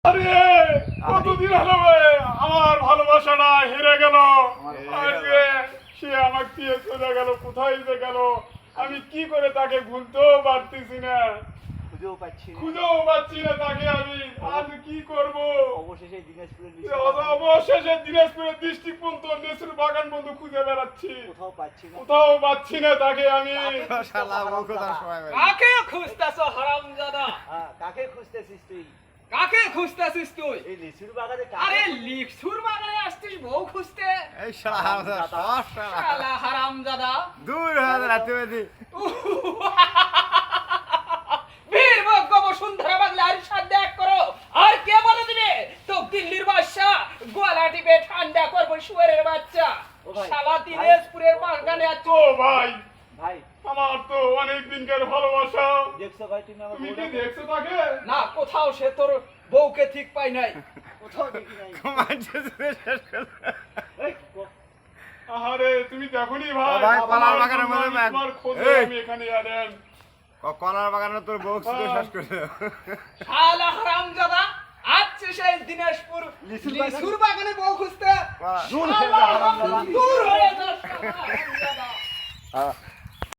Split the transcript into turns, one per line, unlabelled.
আরে কতদিন হলো আমার ভালোবাসাটা হেরে গেল। আজকে সে আমাকে দিয়ে চলে গেল, কোথায় যে গেল আমি কি করে তাকে ভুলতেও পারতেছি না, খুঁজেও পাচ্ছি না তাকে। আমি আজ কি করব?
অবশেষে
দিনাজপুরের ডিস্ট্রিক্ট পর্যন্ত নেসুর বাগান বন্ধু খুঁজে বেড়াচ্ছি,
কোথাও
পাচ্ছি না তাকে। আমি
কাকে খুঁজতেছো হারামজাদা?
কাকে খুঁজতেছিস তুই?
কাকে খুঁজতেছিস তুই?
এই লিচুর বাগানে
আরে লিচুর বাগানে আসছিস বউ খুঁজতে?
এই
শালা হারামজাদা
দূর হয়ে রাতে বেদি
বীরভদ্র বসুন্ধরা বাংলা আর সাথে দেখ করো। আর কে বলে দিবে তো দিল্লির বাদশা গলা টিপে ঠান্ডা করবো শুয়ারের বাচ্চা।
ও ভাই,
শালা দিনাজপুরের বাগানে আছো
ভাই
ভাই
আমার তো অনেক দিনকার ভালোবাসা।
দেখছো ভাই তুমি আমার
তুমি কি
বউটাকে?
দেখছো তাকে?
না, কোথাও সে তোর বউকে ঠিক পাই নাই।
কোথাও দেখি নাই। এই,
আরে তুমি দেখোনি ভাই,
ভাই, কলার
আমার
বাগানের
জন্য
মধ্যে
তোমার খোঁজে
এই।
আমি এখানে আনেন।
কলার বাগানে তোর বউ শুধু শেষ করে
শালা হারামজাদা আজকে সেই দিনাজপুর লিচুর বাগানে বউ খুঁজতে
দূর
শালা
হয়ে যা হারামজাদা।
দূর হয়ে যা শালা হারামজাদা।